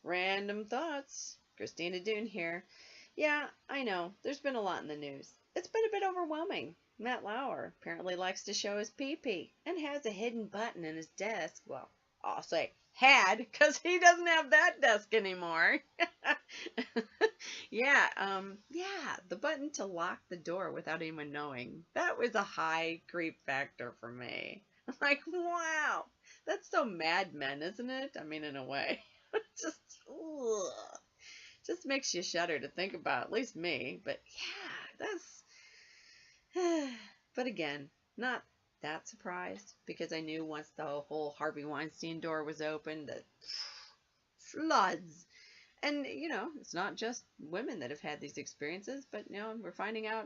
Random thoughts. Christina Dune here. Yeah, I know. There's been a lot in the news. It's been a bit overwhelming. Matt Lauer apparently likes to show his pee-pee and has a hidden button in his desk. Well, I'll say had, because he doesn't have that desk anymore. Yeah, the button to lock the door without anyone knowing. That was a high creep factor for me. I'm like, wow, that's so Mad Men, isn't it? I mean, in a way. just, ugh, just makes you shudder to think about, at least me. But yeah, that's, but again, not that surprised because I knew once the whole Harvey Weinstein door was open that floods. And, it's not just women that have had these experiences, but, we're finding out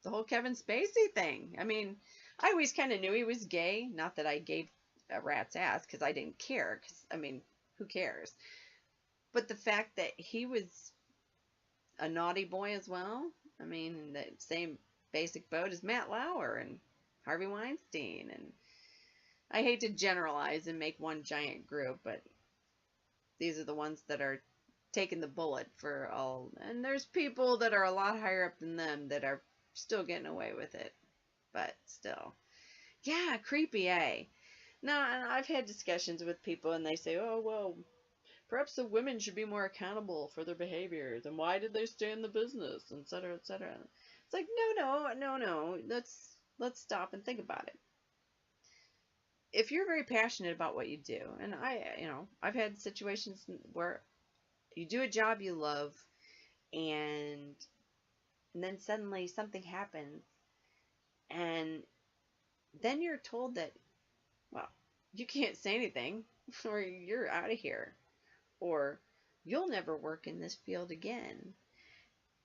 the whole Kevin Spacey thing. I mean, I always kind of knew he was gay. Not that I gave a rat's ass because I didn't care. Because, I mean, who cares? But the fact that he was a naughty boy as well, I mean, in the same basic boat as Matt Lauer and Harvey Weinstein. And I hate to generalize and make one giant group, but these are the ones that are taking the bullet for all. And there's people that are a lot higher up than them that are still getting away with it. But still. Yeah, creepy, eh? Now, I've had discussions with people and they say, oh, well, perhaps the women should be more accountable for their behaviors. And why did they stay in the business, etc., etc. It's like, no. Let's stop and think about it. If you're very passionate about what you do, and I've had situations where you do a job you love, and then suddenly something happens, and then you're told that, well, you can't say anything, or you're out of here, or you'll never work in this field again.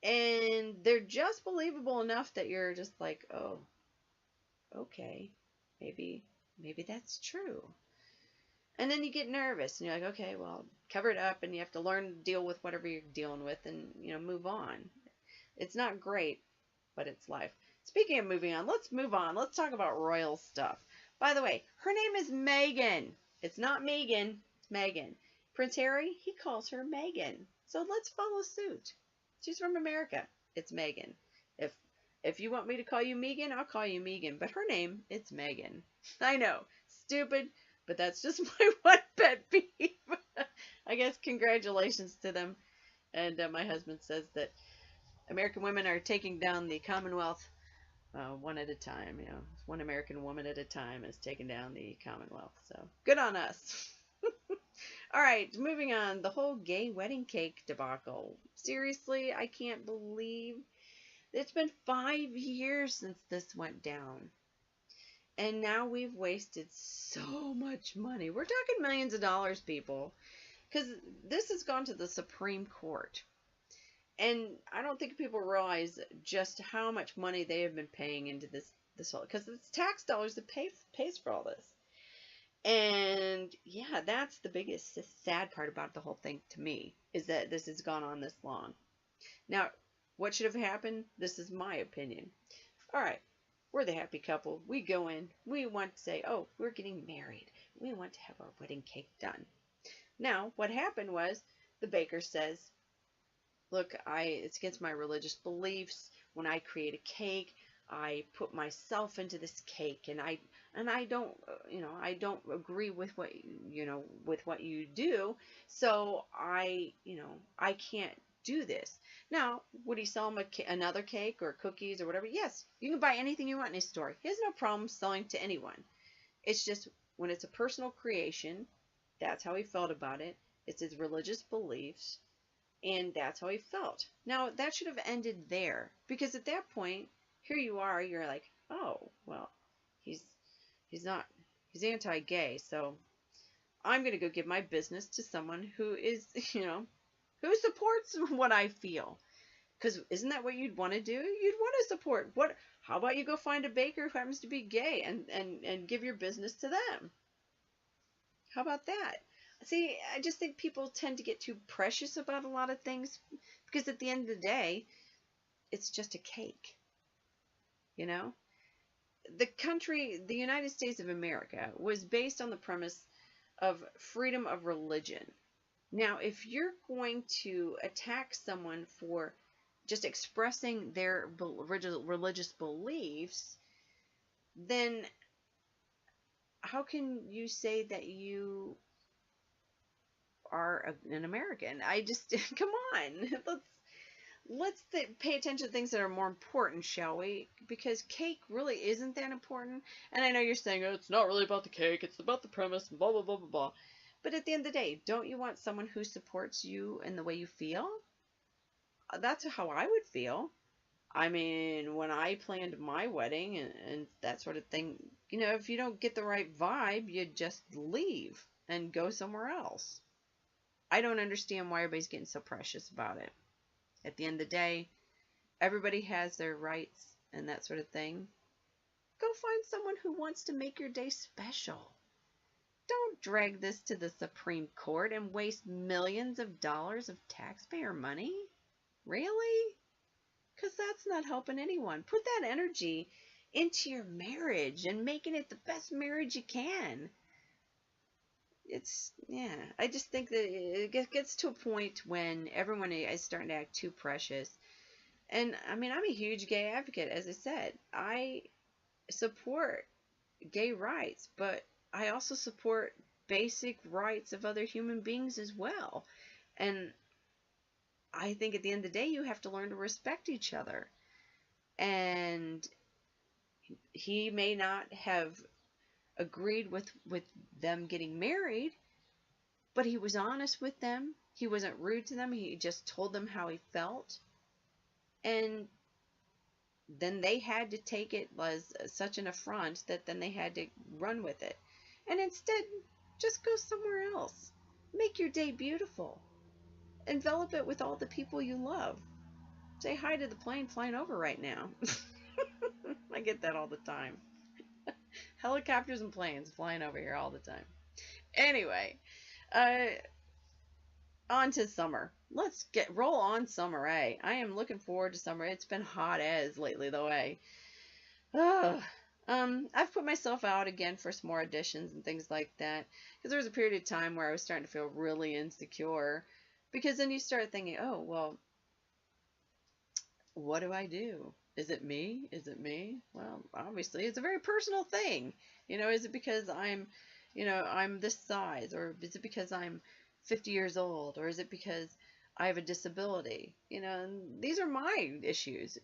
And they're just believable enough that you're just like, oh, okay, maybe that's true. And then you get nervous and you're like, okay, well, cover it up, and you have to learn to deal with whatever you're dealing with and, move on. It's not great, but it's life. Speaking of moving on, let's move on. Let's talk about royal stuff. By the way, her name is Meghan. It's not Megan, it's Meghan. Prince Harry, he calls her Meghan. So let's follow suit. She's from America. It's Meghan. If you want me to call you MEEghan, I'll call you MEEghan. But her name, it's Meghan. I know, stupid, but that's just my one pet peeve. I guess congratulations to them. And my husband says that American women are taking down the Commonwealth one at a time. One American woman at a time is taking down the Commonwealth. So good on us. All right, moving on. The whole gay wedding cake debacle. Seriously, I can't believe it's been 5 years since this went down. And now we've wasted so much money. We're talking millions of dollars, people. Because this has gone to the Supreme Court. And I don't think people realize just how much money they have been paying into this whole, because it's tax dollars that pays for all this. And yeah, that's the biggest sad part about the whole thing to me, is that this has gone on this long. Now, what should have happened? This is my opinion. All right, we're the happy couple. We go in. We want to say, oh, we're getting married. We want to have our wedding cake done. Now, what happened was the baker says, look, it's against my religious beliefs. When I create a cake, I put myself into this cake, and I don't, I don't agree with what you do. So I can't do this. Now, would he sell him another cake or cookies or whatever? Yes, you can buy anything you want in his store. He has no problem selling to anyone. It's just when it's a personal creation, that's how he felt about it. It's his religious beliefs, and that's how he felt. Now, that should have ended there, because at that point, here you are, you're like, oh, well, he's anti-gay, so I'm going to go give my business to someone who is, who supports what I feel. Because isn't that what you'd want to do? You'd want to support. How about you go find a baker who happens to be gay and give your business to them? How about that? See, I just think people tend to get too precious about a lot of things, because at the end of the day, it's just a cake. The United States of America was based on the premise of freedom of religion. Now, if you're going to attack someone for just expressing their religious beliefs, then how can you say that you are an American? I just come on, let's pay attention to things that are more important, shall we? Because cake really isn't that important. And I know you're saying, oh, it's not really about the cake, it's about the premise, blah blah blah blah blah. But at the end of the day, don't you want someone who supports you in the way you feel? That's how I would feel. I mean, when I planned my wedding and that sort of thing, if you don't get the right vibe, you just leave and go somewhere else. I don't understand why everybody's getting so precious about it. At the end of the day, everybody has their rights and that sort of thing. Go find someone who wants to make your day special. Don't drag this to the Supreme Court and waste millions of dollars of taxpayer money. Really? Because that's not helping anyone. Put that energy into your marriage and making it the best marriage you can. Yeah, I just think that it gets to a point when everyone is starting to act too precious. And I mean, I'm a huge gay advocate, as I said. I support gay rights, but I also support basic rights of other human beings as well. And I think at the end of the day, you have to learn to respect each other. And he may not have agreed with them getting married, but he was honest with them. He wasn't rude to them. He just told them how he felt. And then they had to take it as such an affront that then they had to run with it. And instead, just go somewhere else. Make your day beautiful. Envelop it with all the people you love. Say hi to the plane flying over right now. I get that all the time. Helicopters and planes flying over here all the time. Anyway, on to summer. Let's roll on summer, eh? I am looking forward to summer. It's been hot as lately, though, eh? I've put myself out again for some more auditions and things like that. Because there was a period of time where I was starting to feel really insecure. Because then you start thinking, oh, well, what do I do? Is it me? Is it me? Well, obviously, it's a very personal thing. Is it because I'm this size? Or is it because I'm 50 years old? Or is it because I have a disability? And these are my issues,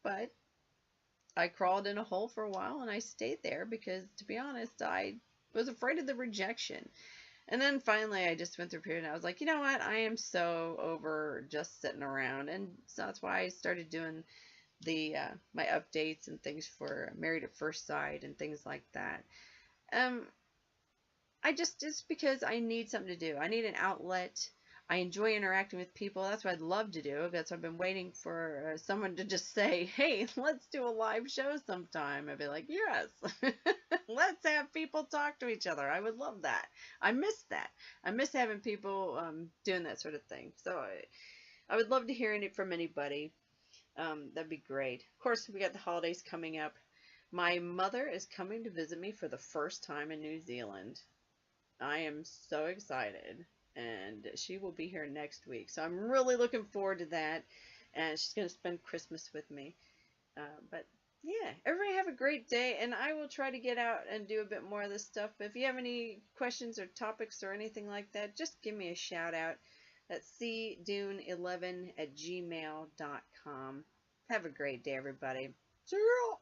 But I crawled in a hole for a while and I stayed there because, to be honest, I was afraid of the rejection. And then finally I just went through a period and I was like, you know what? I am so over just sitting around. And so that's why I started doing the my updates and things for Married at First Sight and things like that. I just because I need something to do. I need an outlet. I enjoy interacting with people. That's what I'd love to do. That's what I've been waiting for someone to just say, hey, let's do a live show sometime. I'd be like, yes, let's have people talk to each other. I would love that. I miss that. I miss having people doing that sort of thing. So I would love to hear it from anybody. That'd be great. Of course, we got the holidays coming up. My mother is coming to visit me for the first time in New Zealand. I am so excited. And she will be here next week. So I'm really looking forward to that. And she's going to spend Christmas with me. But yeah, everybody have a great day. And I will try to get out and do a bit more of this stuff. If you have any questions or topics or anything like that, just give me a shout out. That's cdune11@gmail.com. Have a great day, everybody. See ya!